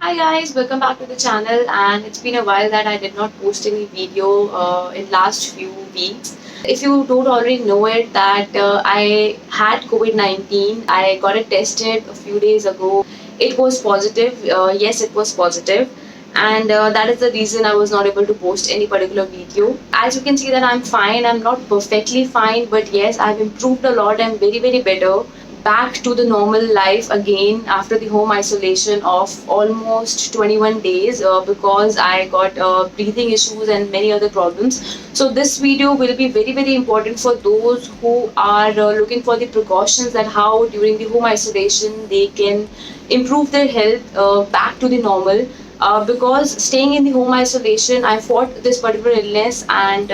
Hi guys, welcome back to the channel, and it's been a while that I did not post any video in last few weeks. If you don't already know it, that I had COVID-19. I got it tested a few days ago. It was positive. Yes, it was positive, and that is the reason I was not able to post any particular video. As you can see that I'm fine. I'm not perfectly fine, but yes, I've improved a lot. I'm very better, back to the normal life again after the home isolation of almost 21 days because I got breathing issues and many other problems. So this video will be very important for those who are looking for the precautions, that how during the home isolation they can improve their health back to the normal. Because staying in the home isolation, I fought this particular illness, and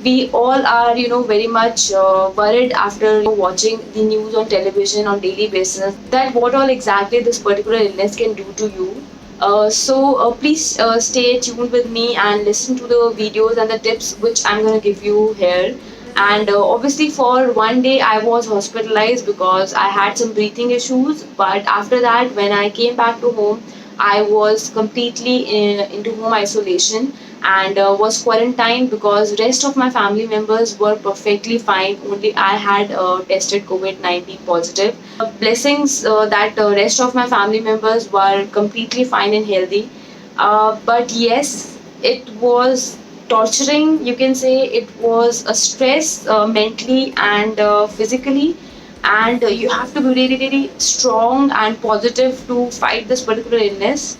we all are very much worried after watching the news on television on daily basis, that what all exactly this particular illness can do to you. So please stay tuned with me and listen to the videos and the tips which I'm going to give you here. And obviously for one day I was hospitalized because I had some breathing issues, but after that when I came back to home, I was completely into home isolation and was quarantined because rest of my family members were perfectly fine. Only I had tested COVID-19 positive. Blessings that rest of my family members were completely fine and healthy. But yes, it was torturing. You can say it was a stress mentally and physically, and you have to be really strong and positive to fight this particular illness.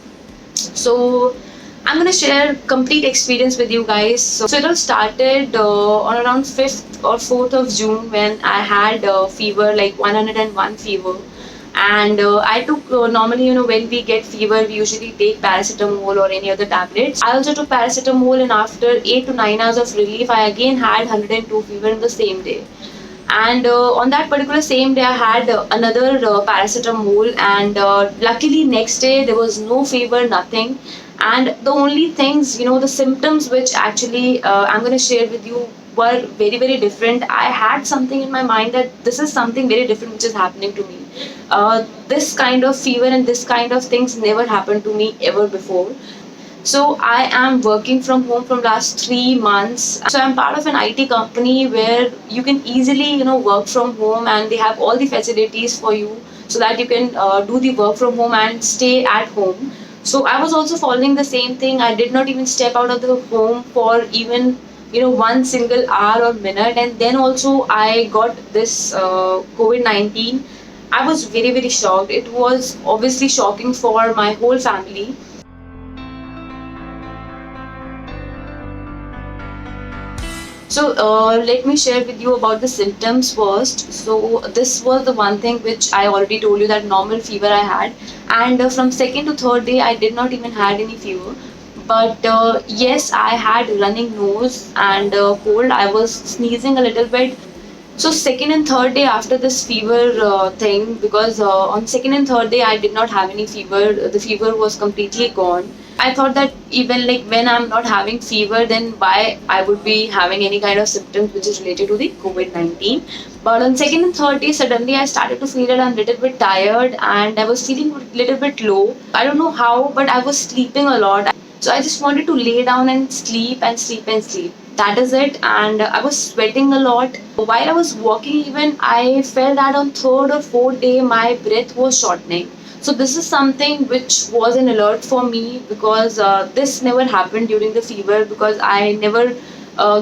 So I'm gonna share complete experience with you guys. So it all started on around 5th or 4th of June when I had fever, like 101 fever. And I took normally, when we get fever, we usually take paracetamol or any other tablets. I also took paracetamol, and after 8 to 9 hours of relief, I again had 102 fever in the same day. And on that particular same day I had another paracetamol, and luckily next day there was no fever, nothing. And the only things, the symptoms which actually I'm going to share with you were very different. I had something in my mind that this is something very different which is happening to me. This kind of fever and this kind of things never happened to me ever before. So I am working from home from last 3 months. So I'm part of an IT company where you can easily, work from home, and they have all the facilities for you so that you can do the work from home and stay at home. So I was also following the same thing. I did not even step out of the home for even one single hour or minute, and then also I got this COVID-19. I was very shocked. It was obviously shocking for my whole family. So let me share with you about the symptoms first. So this was the one thing which I already told you, that normal fever I had, and from second to third day I did not even had any fever. But yes, I had running nose and cold. I was sneezing a little bit. So second and third day after this fever thing, because on second and third day I did not have any fever. The fever was completely gone. I thought that even like when I'm not having fever, then why I would be having any kind of symptoms which is related to the COVID-19. But on second and third day, suddenly I started to feel that I'm a little bit tired and I was feeling a little bit low. I don't know how, but I was sleeping a lot. So I just wanted to lay down and sleep and sleep and sleep. That is it. And I was sweating a lot. While I was walking, even I felt that on third or fourth day, my breath was shortening. So this is something which was an alert for me, because this never happened during the fever, because I never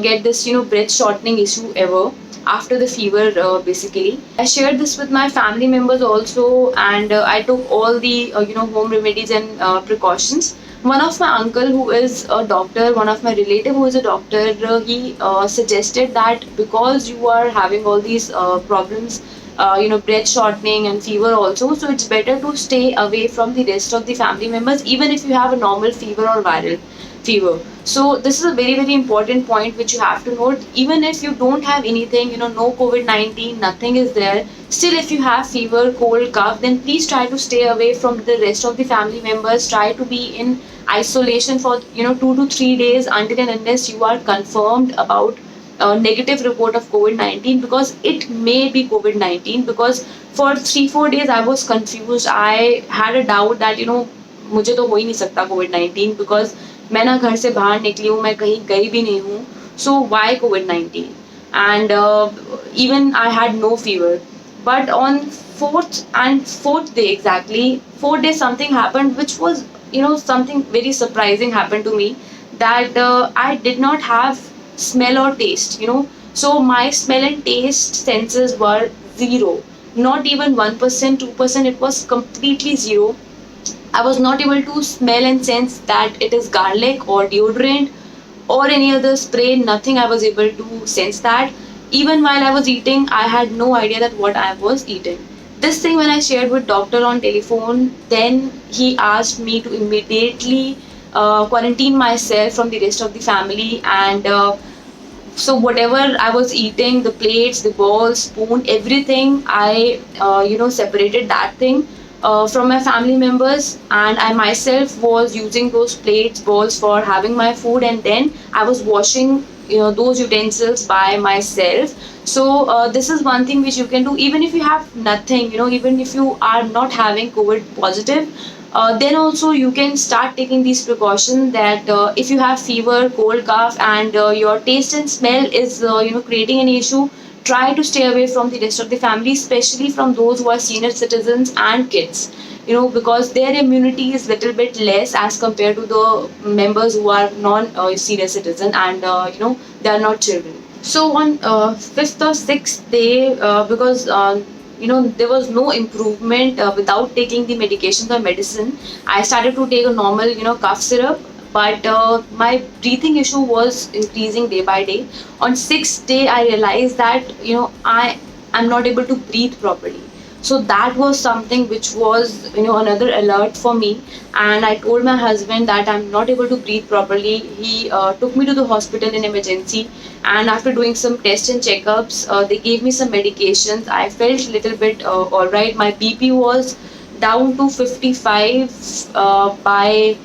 get this breath shortening issue ever after the fever. Basically I shared this with my family members also, and I took all the home remedies and precautions. One of my uncle who is a doctor, one of my relative who is a doctor, he suggested that because you are having all these problems, breath shortening and fever also, so it's better to stay away from the rest of the family members, even if you have a normal fever or viral fever. So this is a very important point which you have to note. Even if you don't have anything, no COVID-19, nothing is there, still if you have fever, cold, cough, then please try to stay away from the rest of the family members. Try to be in isolation for 2 to 3 days until and unless you are confirmed about a negative report of COVID-19, because it may be COVID-19. Because for 3 4 days I was confused. I had a doubt that मुझे तो हो ही नहीं सकता कोविड-19 because मैं ना घर से बाहर निकली हूँ, मैं कहीं गई भी नहीं हूँ. So why COVID-19? And even I had no fever. But on fourth day exactly, fourth day something happened which was, something very surprising happened to me, that I did not have smell or taste. So my smell and taste senses were zero. Not even 1%, 2%, it was completely zero. I was not able to smell and sense that it is garlic or deodorant or any other spray, nothing I was able to sense that. Even while I was eating, I had no idea that what I was eating. This thing when I shared with doctor on telephone, then he asked me to immediately quarantine myself from the rest of the family, and so whatever I was eating, the plates, the bowls, spoon, everything, I separated that thing from my family members, and I myself was using those plates, bowls for having my food, and then I was washing those utensils by myself. So this is one thing which you can do even if you have nothing, even if you are not having COVID positive. Then also you can start taking these precautions, that if you have fever, cold, cough, and your taste and smell is creating an issue, try to stay away from the rest of the family, especially from those who are senior citizens and kids, because their immunity is little bit less as compared to the members who are non senior citizen, and they are not children. So on fifth or sixth day, because there was no improvement without taking the medications or medicine, I started to take a normal cough syrup. But my breathing issue was increasing day by day. On sixth day, I realized that I am not able to breathe properly. So that was something which was another alert for me, and I told my husband that I'm not able to breathe properly. He took me to the hospital in emergency, and after doing some tests and checkups, they gave me some medications. I felt a little bit all right. My BP was down to 55 by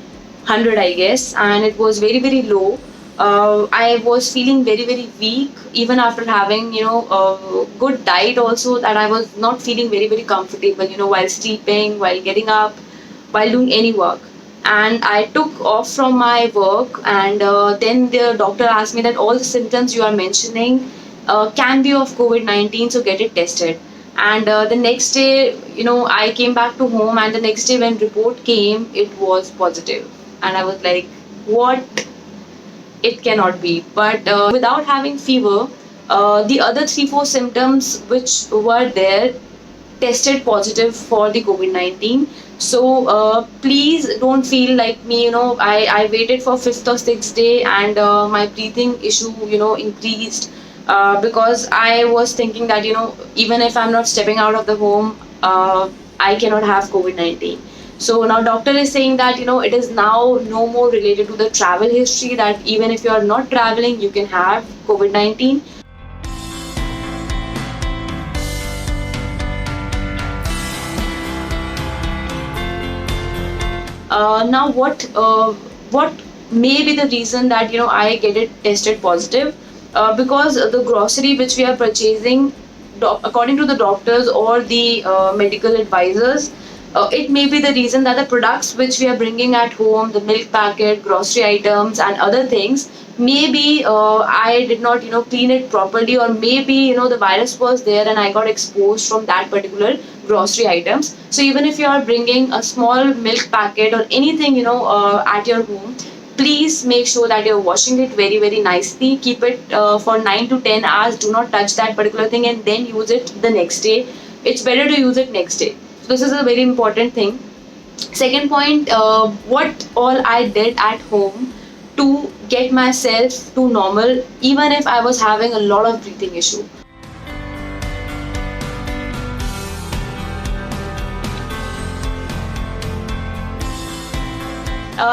100, I guess, and it was very very low. I was feeling very very weak even after having a good diet also, that I was not feeling very very comfortable while sleeping, while getting up, while doing any work. And I took off from my work, and then the doctor asked me that all the symptoms you are mentioning can be of COVID-19, so get it tested. And the next day, I came back to home, and the next day when report came, it was positive. And I was like, what? It cannot be. But without having fever, the other 3 4 symptoms which were there tested positive for the COVID-19. So please don't feel like me. I waited for fifth or sixth day, and my breathing issue increased because I was thinking that even if I'm not stepping out of the home, I cannot have COVID-19. So now doctor is saying that it is now no more related to the travel history, that even if you are not traveling, you can have COVID-19. Now what may be the reason that I get it tested positive? Because the grocery which we are purchasing, according to the doctors or the medical advisors, it may be the reason that the products which we are bringing at home, the milk packet, grocery items, and other things, maybe I did not clean it properly, or maybe the virus was there and I got exposed from that particular grocery items. So even if you are bringing a small milk packet or anything at your home, please make sure that you're washing it very very nicely. Keep it for 9 to 10 hours. Do not touch that particular thing and then use it the next day. It's better to use it next day. So this is a very important thing. Second point, what all I did at home to get myself to normal, even if I was having a lot of breathing issue.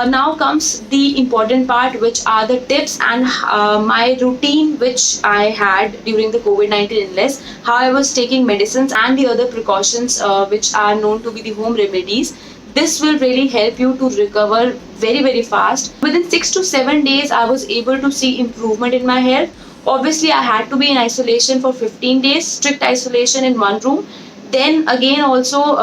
Now comes the important part, which are the tips and my routine which I had during the COVID-19 illness, how I was taking medicines and the other precautions which are known to be the home remedies. This will really help you to recover very very fast. Within 6 to 7 days, I was able to see improvement in my health. Obviously, I had to be in isolation for 15 days, strict isolation in one room. Then again also,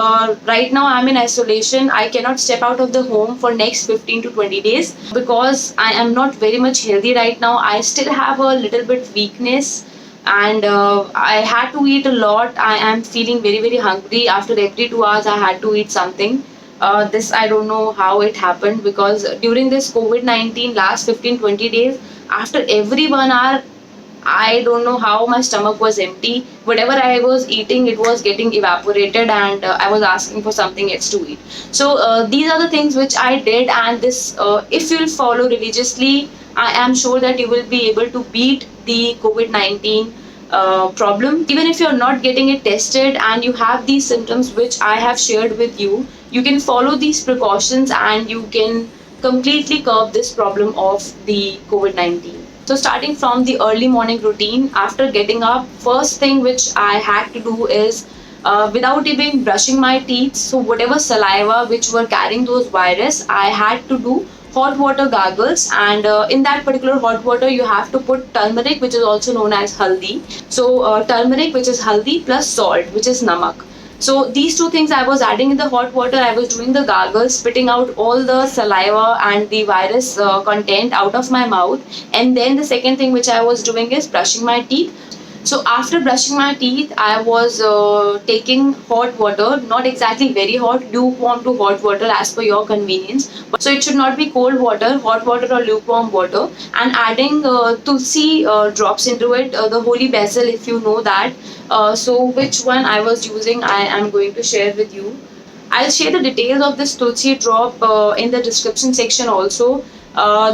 right now I'm in isolation. I cannot step out of the home for next 15 to 20 days because I am not very much healthy right now. I still have a little bit weakness, and I had to eat a lot. I am feeling very very hungry. After every 2 hours I had to eat something. This I don't know how it happened, because during this COVID-19 last 15-20 days, after every 1 hour, I don't know how my stomach was empty. Whatever I was eating, it was getting evaporated, and I was asking for something else to eat. So these are the things which I did, and this, if you'll follow religiously, I am sure that you will be able to beat the COVID-19 problem. Even if you're not getting it tested and you have these symptoms which I have shared with you can follow these precautions and you can completely curb this problem of the COVID-19. So starting from the early morning routine, after getting up, first thing which I had to do is, without even brushing my teeth, so whatever saliva which were carrying those virus, I had to do hot water gargles, and in that particular hot water you have to put turmeric, which is also known as haldi. So turmeric, which is haldi, plus salt, which is namak. So these two things I was adding in the hot water. I was doing the gargles, spitting out all the saliva and the virus content out of my mouth. And then the second thing which I was doing is brushing my teeth. So after brushing my teeth, I was taking hot water, not exactly very hot, lukewarm to hot water as per your convenience. So it should not be cold water, hot water or lukewarm water, and adding tulsi drops into it, the holy basil, if you know that. So which one I was using, I am going to share with you. I'll share the details of this tulsi drop in the description section also.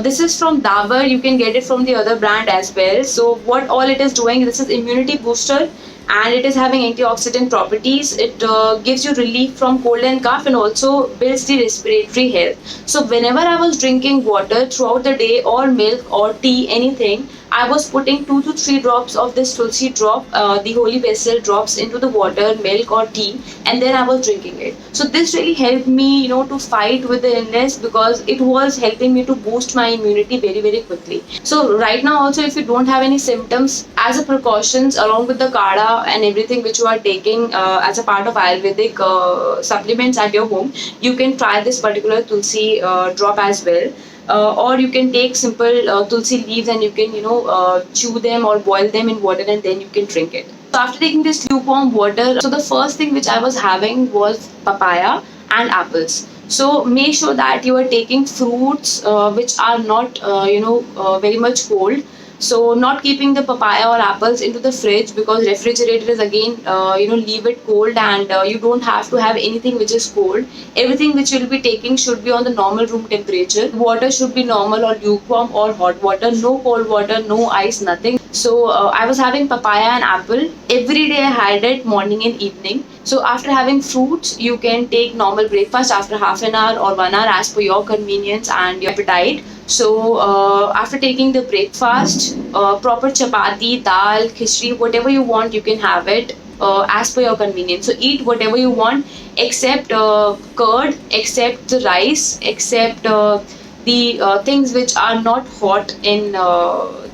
This is from Dabur. You can get it from the other brand as well. So what all it is doing, this is immunity booster, and it is having antioxidant properties. It gives you relief from cold and cough, and also builds the respiratory health. So whenever I was drinking water throughout the day, or milk or tea, anything, I was putting 2 to 3 drops of this tulsi drop, the holy basil drops, into the water, milk or tea, and then I was drinking it. So this really helped me, to fight with the illness, because it was helping me to boost my immunity very very quickly. So right now also, if you don't have any symptoms, as a precautions, along with the kada and everything which you are taking as a part of Ayurvedic supplements at your home, you can try this particular tulsi drop as well. Or you can take simple tulsi leaves, and you can chew them or boil them in water, and then you can drink it. So after taking this lukewarm water, so the first thing which I was having was papaya and apples. So make sure that you are taking fruits which are not very much cold. So not keeping the papaya or apples into the fridge, because refrigerator is again leave it cold, and you don't have to have anything which is cold. Everything which you'll be taking should be on the normal room temperature. Water should be normal or lukewarm or hot water, no cold water, no ice, nothing. So I was having papaya and apple every day. I had it morning and evening. So after having fruits, you can take normal breakfast after half an hour or 1 hour as per your convenience and your appetite. So after taking the breakfast, proper chapati, dal, khichdi, whatever you want, you can have it as per your convenience. So eat whatever you want, except curd, except the rice, except the things which are not hot in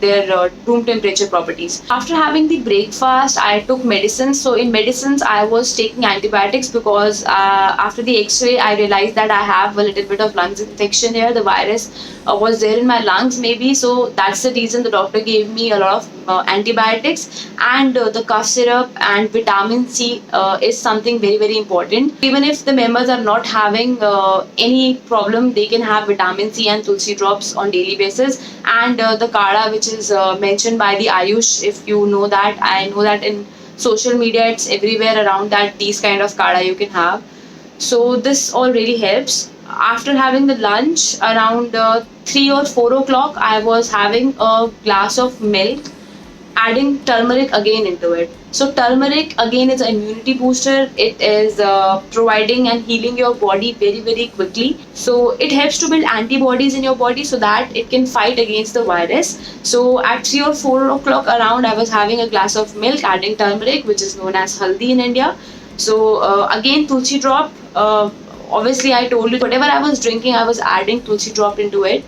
their room temperature properties. After having the breakfast, I took medicines. So in medicines, I was taking antibiotics, because after the X-ray, I realized that I have a little bit of lungs infection here. The virus was there in my lungs, maybe. So that's the reason the doctor gave me a lot of antibiotics, and the cough syrup and vitamin C is something very very important. Even if the members are not having any problem, they can have vitamin C and tulsi drops on daily basis, and the kada, which is mentioned by the Ayush. If you know that, I know that in social media it's everywhere around that these kind of kada you can have. So this all really helps. After having the lunch around 3 or 4 o'clock, I was having a glass of milk, adding turmeric again into it. So turmeric again is an immunity booster. It is providing and healing your body very very quickly. So it helps to build antibodies in your body, so that it can fight against the virus. So at 3 or 4 o'clock around, I was having a glass of milk, adding turmeric, which is known as haldi in India. So again, tulsi drop. Obviously, I told you, whatever I was drinking, I was adding tulsi drop into it.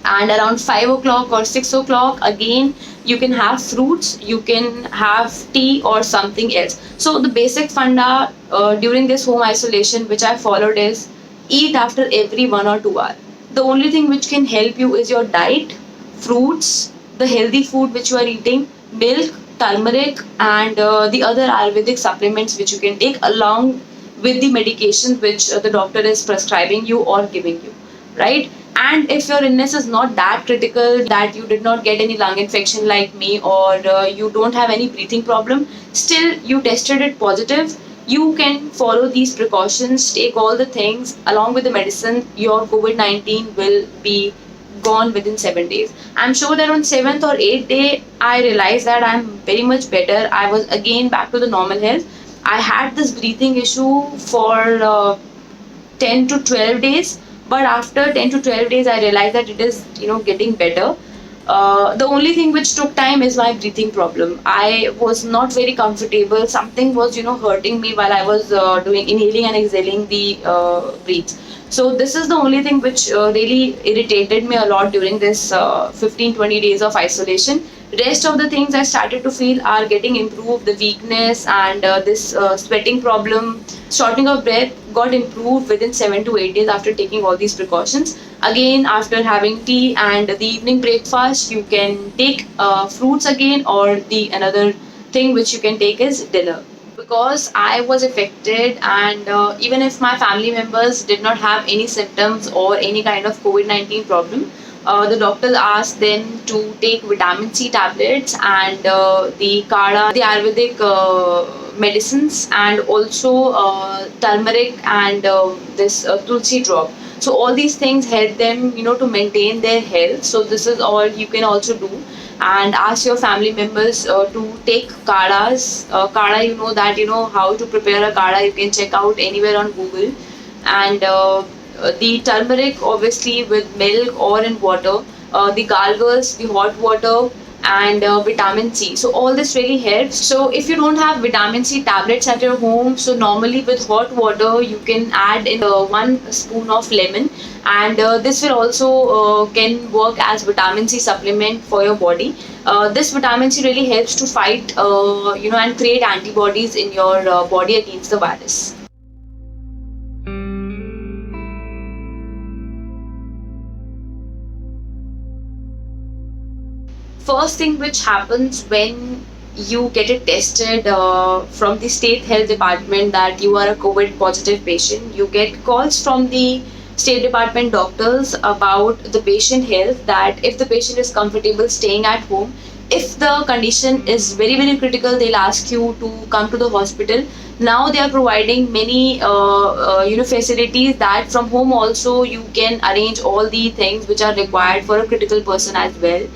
and around 5 o'clock or 6 o'clock again you can have fruits, you can have tea or something else. So the basic funda during this home isolation which I followed is eat after every 1 or 2 hours. The only thing which can help you is your diet, fruits, the healthy food which you are eating, milk, turmeric, and the other Ayurvedic supplements which you can take along with the medications which the doctor is prescribing you or giving you, right? And if your illness is not that critical, that you did not get any lung infection like me, or you don't have any breathing problem, still you tested it positive, you can follow these precautions, take all the things along with the medicine, your COVID-19 will be gone within 7 days. I'm sure that on 7th or 8th day, I realized that I'm very much better. I was again back to the normal health. I had this breathing issue for 10 to 12 days, but after 10 to 12 days I realized that it is getting better. The only thing which took time is my breathing problem. I was not very comfortable. Something was hurting me while I was doing inhaling and exhaling the breaths. So this is the only thing which really irritated me a lot during this 15-20 days of isolation. Rest of the things I started to feel are getting improved. The weakness and this sweating problem, shortening of breath got improved within 7 to 8 days after taking all these precautions. Again, after having tea and the evening breakfast, you can take fruits again, or the another thing which you can take is dinner. Because I was affected, and even if my family members did not have any symptoms or any kind of COVID-19 problem, the doctors asked them to take vitamin C tablets and the Kada, the Ayurvedic medicines, and also turmeric and this Tulsi drop. So all these things help them, to maintain their health. So this is all you can also do, and ask your family members to take kadas. Kada, how to prepare a kada. You can check out anywhere on Google, and the turmeric obviously with milk or in water, the gargles, the hot water, and vitamin C. So all this really helps. So if you don't have vitamin C tablets at your home, so normally with hot water you can add in 1 spoon of lemon, and this will also can work as vitamin C supplement for your body. This vitamin C really helps to fight and create antibodies in your body against the virus. First thing which happens when you get it tested from the state health department that you are a COVID positive patient, you get calls from the state department doctors about the patient health, that if the patient is comfortable staying at home, if the condition is very very critical, they'll ask you to come to the hospital. Now they are providing many facilities that from home also you can arrange all the things which are required for a critical person as well.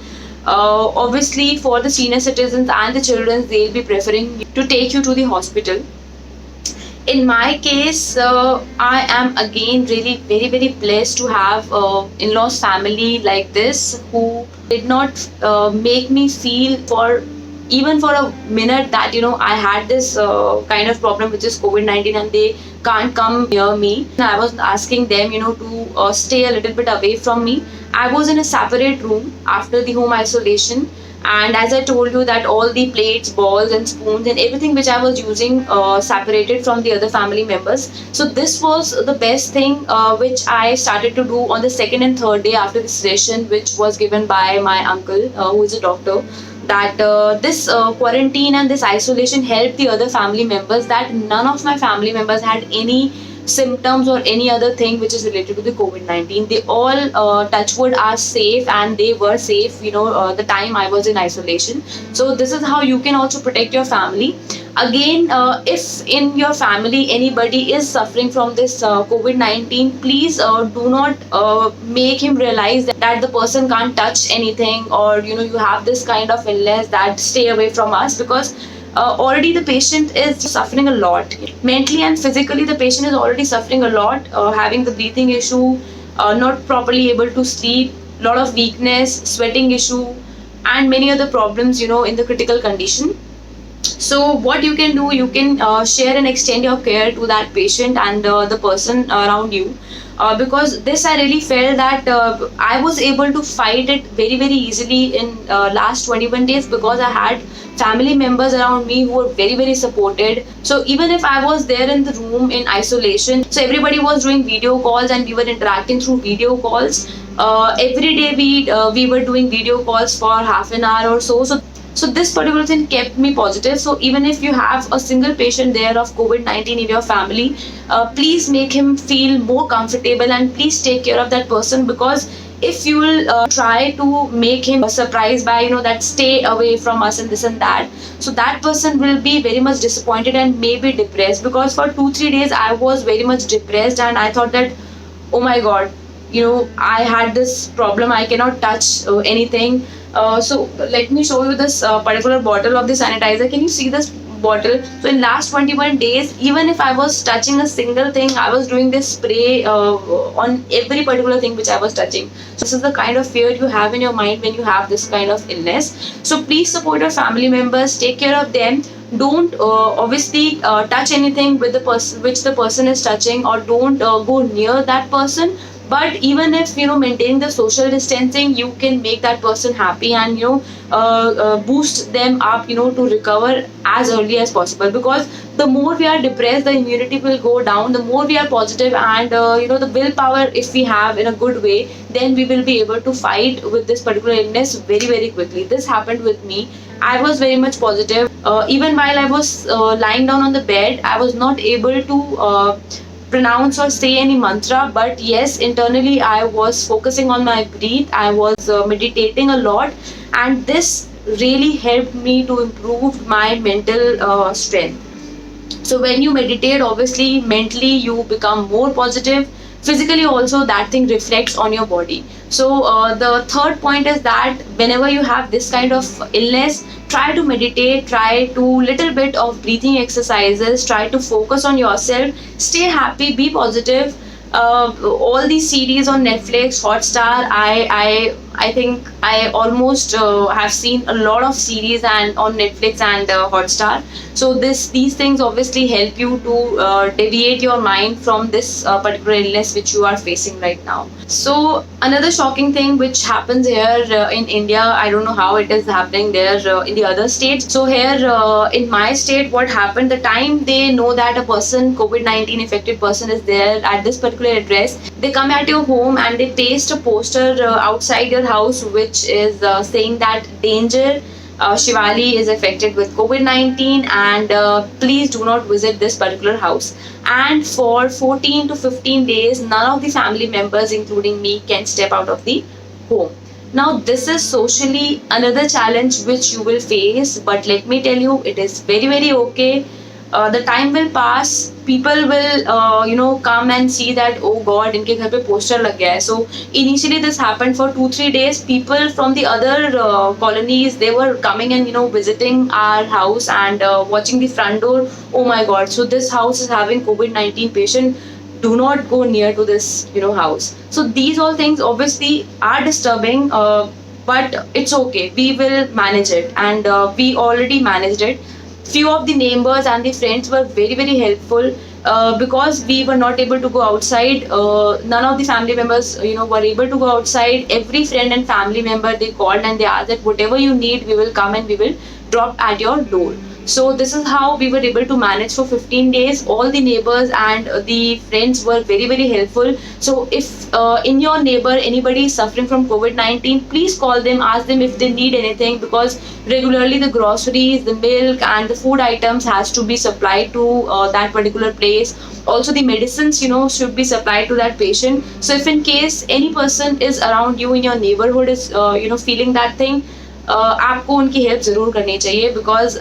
Obviously, for the senior citizens and the children, they'll be preferring to take you to the hospital. In my case, I am again really very very blessed to have in-laws family like this, who did not make me feel for even for a minute that I had this kind of problem which is COVID-19 and they can't come near me. I was asking them to stay a little bit away from me. I was in a separate room after the home isolation, and as I told you that all the plates, balls and spoons and everything which I was using separated from the other family members. So this was the best thing which I started to do on the second and third day after the session which was given by my uncle who is a doctor, that this quarantine and this isolation helped the other family members, that none of my family members had any symptoms or any other thing which is related to the COVID-19. They all touchwood are safe, and they were safe the time I was in isolation. So this is how you can also protect your family. Again, if in your family anybody is suffering from this COVID-19, please do not make him realize that the person can't touch anything, or you have this kind of illness, that stay away from us, because already the patient is suffering a lot. Mentally and physically, the patient is already suffering a lot, having the breathing issue, not properly able to sleep, lot of weakness, sweating issue, and many other problems, in the critical condition. So what you can do, you can share and extend your care to that patient and the person around you. because this I really felt that I was able to fight it very easily in last 21 days, because I had family members around me who were very supported. So even if I was there in the room in isolation, so everybody was doing video calls and we were interacting through video calls. Every day we were doing video calls for half an hour or so. So this particular thing kept me positive. So even if you have a single patient there of COVID-19 in your family, please make him feel more comfortable and please take care of that person, because if you will try to make him surprised by that stay away from us and this and that, so that person will be very much disappointed and maybe depressed, because for 2-3 days I was very much depressed and I thought that, oh my god, I had this problem, I cannot touch anything. So let me show you this particular bottle of the sanitizer. Can you see this bottle? So in last 21 days, even if I was touching a single thing, I was doing this spray on every particular thing which I was touching. So this is the kind of fear you have in your mind when you have this kind of illness. So please support your family members, take care of them. Don't obviously touch anything with the person which the person is touching, or don't go near that person. But even if maintaining the social distancing, you can make that person happy and boost them up to recover as early as possible, because the more we are depressed, the immunity will go down. The more we are positive and the willpower if we have in a good way, then we will be able to fight with this particular illness very quickly. This happened with me. I was very much positive. Even while I was lying down on the bed, I was not able to pronounce or say any mantra, but yes, internally I was focusing on my breath. I was meditating a lot, and this really helped me to improve my mental strength. So when you meditate, obviously mentally you become more positive. Physically also that thing reflects on your body. So the third point is that whenever you have this kind of illness, try to meditate, try to little bit of breathing exercises, try to focus on yourself, stay happy, be positive. All these series on Netflix, Hotstar, I think I almost have seen a lot of series and on Netflix and Hotstar. So these things obviously help you to deviate your mind from this particular illness which you are facing right now. So another shocking thing which happens here in India, I don't know how it is happening there in the other states. So here in my state, what happened, the time they know that a person, COVID-19 affected person is there at this particular address, they come at your home and they paste a poster outside your house which is saying that danger, Shivali is affected with COVID-19 and please do not visit this particular house. And for 14 to 15 days, none of the family members, including me, can step out of the home. Now, this is socially another challenge which you will face, but let me tell you, it is very okay. The time will pass, people will come and see that, oh god, इनके घर पे poster लग गया है. So initially this happened for 2-3 days. People from the other colonies, they were coming and visiting our house and watching the front door. Oh my god, so this house is having COVID-19 patient, do not go near to this house. So these all things obviously are disturbing, but it's okay, we will manage it, and we already managed it. Few of the neighbors and the friends were very helpful, because we were not able to go outside. None of the family members were able to go outside. Every friend and family member, they called and they asked that whatever you need, we will come and we will drop at your door. So this is how we were able to manage for 15 days. All the neighbors and the friends were very helpful. So if in your neighbor anybody is suffering from COVID-19, please call them, ask them if they need anything, because regularly the groceries, the milk and the food items has to be supplied to that particular place. Also the medicines should be supplied to that patient. So if in case any person is around you in your neighborhood is feeling that thing, आपको उनकी help जरूर करनी चाहिए, because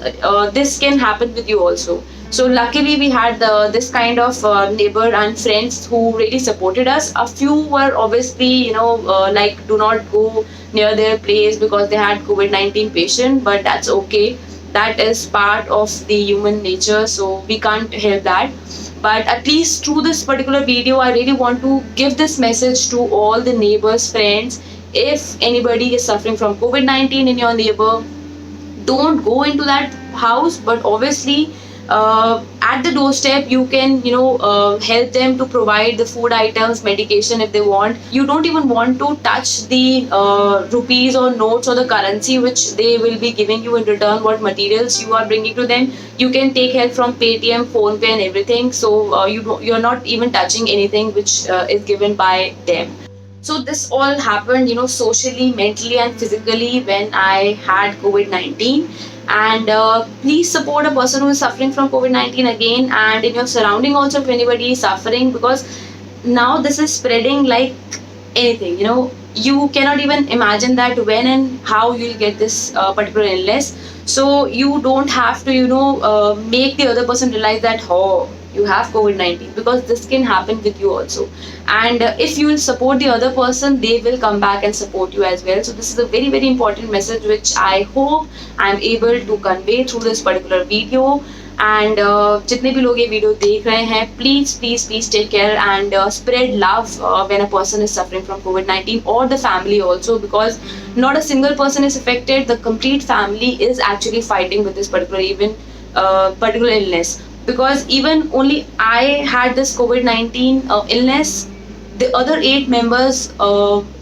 this can happen with you also. So luckily we had this kind of neighbor and friends who really supported us. A few were obviously like do not go near their place because they had COVID-19 patient, but that's okay. That is part of the human nature, so we can't help that. But at least through this particular video, I really want to give this message to all the neighbors, friends. If anybody is suffering from COVID-19 in your neighbor, don't go into that house, but obviously at the doorstep. You can help them to provide the food items, medication if they want. You don't even want to touch the rupees or notes or the currency which they will be giving you in return, what materials you are bringing to them. You can take help from Paytm, PhonePe and everything. So you're not even touching anything which is given by them. So this all happened, socially, mentally, and physically when I had COVID-19. And please support a person who is suffering from COVID-19 again, and in your surrounding also if anybody is suffering, because now this is spreading like anything. You cannot even imagine that when and how you'll get this particular illness. So you don't have to, make the other person realize that, oh, you have COVID-19, because this can happen with you also. And if you will support the other person, they will come back and support you as well. So this is a very, very important message which I hope I'm able to convey through this particular video. And जितने भी लोग ये video देख रहे हैं, please take care and spread love when a person is suffering from COVID-19, or the family also, because not a single person is affected. The complete family is actually fighting with this particular illness. Because even only I had this COVID-19 illness, the other 8 members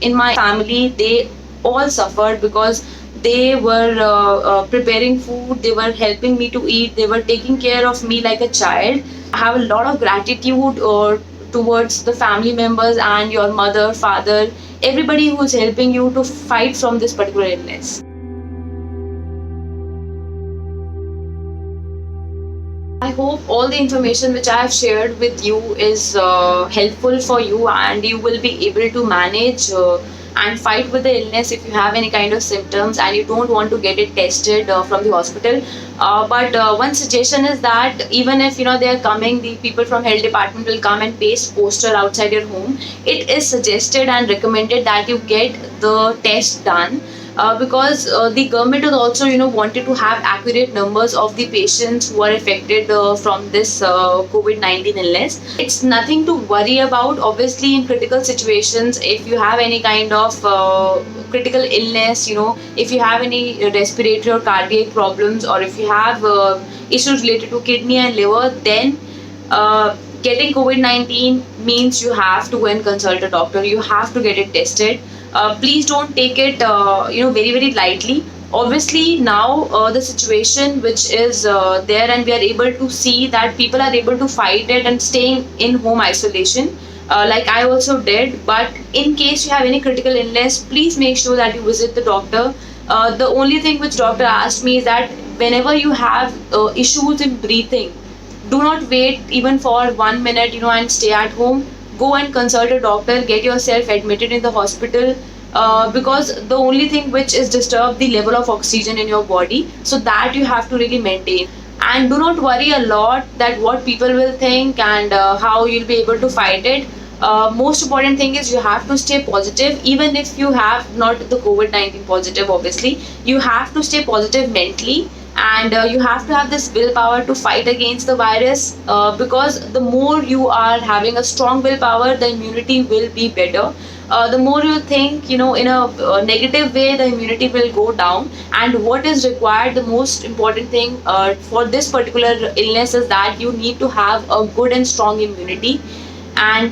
in my family, they all suffered, because they were preparing food, they were helping me to eat, they were taking care of me like a child. I have a lot of gratitude towards the family members and your mother, father, everybody who is helping you to fight from this particular illness. I hope all the information which I have shared with you is helpful for you, and you will be able to manage and fight with the illness if you have any kind of symptoms and you don't want to get it tested from the hospital. But one suggestion is that even if they are coming, the people from health department will come and paste poster outside your home. It is suggested and recommended that you get the test done. Because the government is also wanted to have accurate numbers of the patients who are affected from this COVID-19 illness. It's nothing to worry about. Obviously, in critical situations, if you have any kind of critical illness, if you have any respiratory or cardiac problems, or if you have issues related to kidney and liver, then getting COVID-19 means you have to go and consult a doctor. You have to get it tested. Please don't take it very, very lightly. Obviously now the situation which is there, and we are able to see that people are able to fight it and staying in home isolation, like I also did. But in case you have any critical illness, please make sure that you visit the doctor. The only thing which doctor asked me is that whenever you have issues in breathing, do not wait even for 1 minute and stay at home. Go and consult a doctor, get yourself admitted in the hospital, because the only thing which is disturbed the level of oxygen in your body, so that you have to really maintain. And do not worry a lot that what people will think and how you'll be able to fight it. Most important thing is you have to stay positive. Even if you have not the COVID-19 positive, obviously you have to stay positive mentally, and you have to have this willpower to fight against the virus, because the more you are having a strong willpower, the immunity will be better. The more you think in a negative way, the immunity will go down. And what is required, the most important thing for this particular illness, is that you need to have a good and strong immunity. And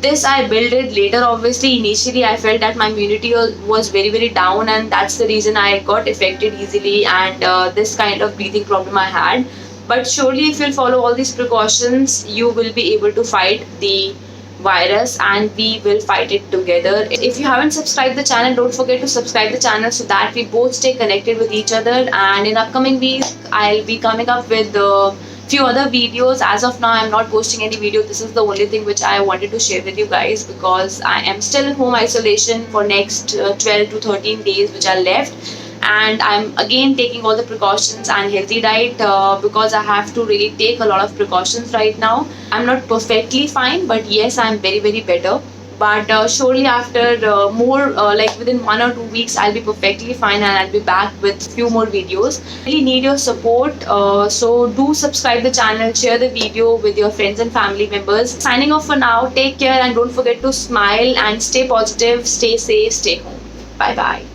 this I built it later. Obviously initially I felt that my immunity was very, very down, and that's the reason I got affected easily, and this kind of breathing problem I had. But surely if you'll follow all these precautions, you will be able to fight the virus, and we will fight it together. If you haven't subscribed the channel, don't forget to subscribe the channel so that we both stay connected with each other. And in upcoming weeks I'll be coming up with few other videos. As of now I'm not posting any video. This is the only thing which I wanted to share with you guys, because I am still in home isolation for next 12 to 13 days which are left, and I'm again taking all the precautions and healthy diet, because I have to really take a lot of precautions right now. I'm not perfectly fine, but yes, I'm very, very better. But surely after more like within 1 or 2 weeks, I'll be perfectly fine, and I'll be back with few more videos. Really need your support, so do subscribe the channel, share the video with your friends and family members. Signing off for now. Take care, and don't forget to smile and stay positive, stay safe, stay home. Bye bye.